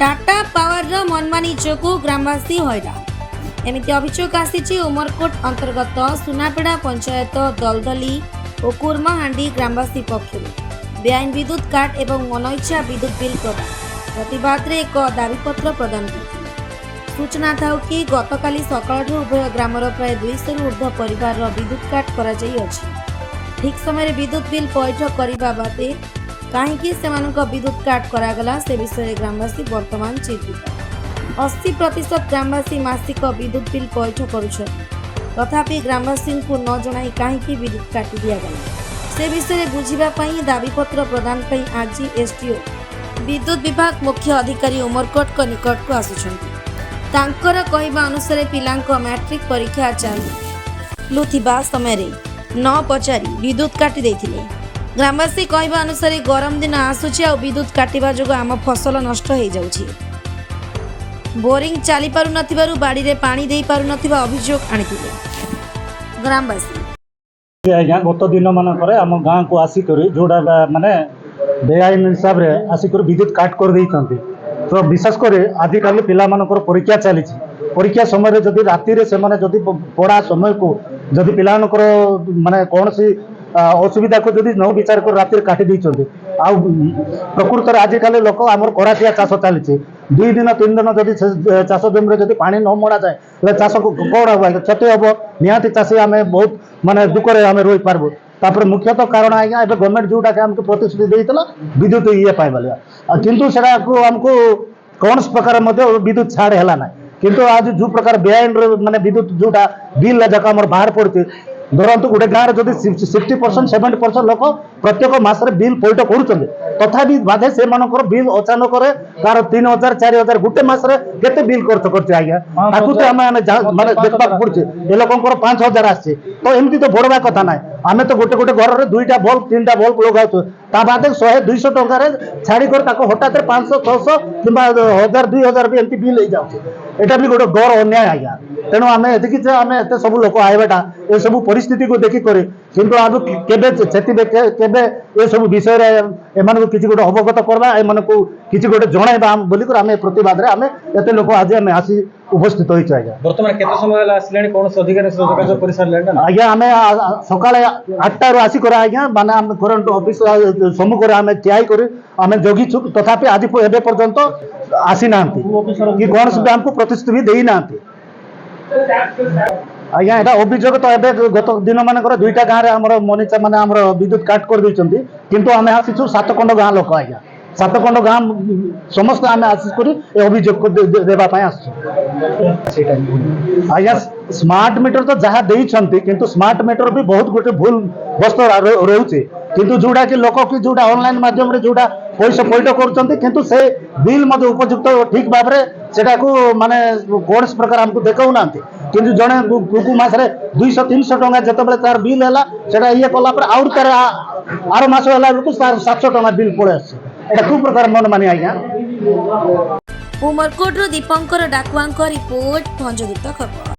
Tata power मनमानी जोगु ग्रामवासी हैरान एमती अभियोग आसी उमरकोट अंतर्गत सुनापेड़ा पंचायत दलदली और कुर्माहांडी ग्रामवासी पक्षर बेआईन विद्युत काट एवं मनइच्छा विद्युत बिल प्रदान प्रतिवाद में एक दाबीपत्र प्रदान कर सूचना था कि गतकाली सकाळ उभय ग्रामर प्राय 200 ऊर्ध्व परिवार विद्युत काट करा ठीक समय विद्युत बिल पैठ करने बादे कहीं विद्युत काट करागला से विषय ग्रामवासी वर्तमान चिंतित 80% ग्रामवासी मासिक विद्युत बिल पैठ करुछन तथापि ग्रामवासी को न जनाई कहीं विद्युत काटी दिगला से विषय बुझापी दाबीपत्र प्रदान आज एसडीओ विद्युत विभाग मुख्य अधिकारी उमरकोट निकट को आसुछन्ति कहवा अनुसार पिलांको मैट्रिक परीक्षा चालुथिबा समय न पचारि विद्युत काटी देथिले ग्रामवासी कहवा अनुसार गरम दिन आसुची आ विद्युत काटिबा जोगु आम फसल नष्ट हो जाउछि बोरिंग चली पारु नथिबारु बाड़ी रे पानी देई पारु नथिबा अभियोग आनिथिले ग्रामवासी आज्ञा गत दिन मानकर आम गाँ को आसिक जोड़ा माने बेआईन हिसाब रे आसिक विद्युत काट कर देइछन्ति तो विशेषकर आजिकल पिला मानकर परीक्षा चली परीक्षा समय जदि राति रे से माने जदि पढ़ा समय को जदि पिला माने कौन सी असुविधा को जदि न विचार कर राति काटी देइछन्ति आ प्रकृत आजिकल लोक आमर कराटिया चाष चली 2 दिन 3 दिन जदि चाष जमी जदि पानी न मड़ा जाए चाष कौन हम क्षति हम निहाती चाषी आम बहुत माने दुखरे आम रही पार्बू तापर मुख्यतः कारण आज्ञा एवं गवर्नमेंट जोटा आमको प्रतिश्रुति देता विद्युत ये पाइबा किंतु सेटा आमको कौन प्रकार विद्युत छाड़ है ना किंतु आज जो प्रकार बेआईन माने विद्युत जोटा बिल जाक आम बाहर पड़े धरतु गोटे गाँव जब 60% 70% लोक प्रत्येक मसरे बिल पैठ कर तथापि बाधे से बिल अचानक तार 3000 4000 गोटे मसरे केते बिल खर्च करते आज्ञा ताकू तो आम माने देखा पड़े ये लोक 5000 आसे तो एमती तो बड़वा कथा ना आम तो गोटे गोटे घर में 2टा बल्ब 3टा बल्ब लगाऊ बादे 100-200 टकर छाड़ी हठात 500 600 कि 1000 2000 भी एमती बिल हो जाए भी गोटे गौर अन्याय आज्ञा तेणु आम एति आम एत सब लोक आईबाटा ये सब परिस्थिति को देखिक किंतु आज केबे ये सब विषय एम किसी गोटे अवगत करवा एम किसी गोटे जनइबा बोलिक आम प्रतिवाद आम एत लोक आज आम आसी उपस्थित होइछ आज्ञा वर्तमान केते समय आसिलानी कोन अधिकारी जोगाजोग कर सारले ना आज्ञा आम सकाळे 8टा रु आसी कर आज्ञा माने आम करंट ऑफिस सम्मुख रे आम ठियाई कर आम जगिछु तथापि आज एबे पर्यंत आसी नांती कि कौन से हमको प्रतिश्रुति भी देई नांती आज्ञा एटा अभियोग तो एबे गत दिन मानकर 2टा गाँव में मनीषा माने हमर विद्युत काट कर दैछन्ति किंतु आम आसीछु 7 गाँ लोक आज्ञा 7 गाँ समस्त आम आसिक अभियोग देवा आज्ञा स्मार्ट मीटर तो जहाँ देइछन्ति किंतु स्मार्ट मीटर भी बहुत गोटे भूल वस्तु रोचे किंतु जोड़ा कि लोक कि जोड़ा ऑनलाइन माध्यम रे जोड़ा पैसा पैठ कर किंतु से बिल मत उपयुक्त ठीक भाव में सेटा को माने कौन प्रकार हमको देखौ ना किंतु जड़े कुकु मासरे 200-300 टंका जिते तार बिल है सेटा ये कला आउर तार आर मास है 700 टंका बिल पड़े आसा कौ प्रकार मन मानी आज्ञा उमरकोट दीपंकर डाकुआ रिपोर्ट भंजदूत खबर।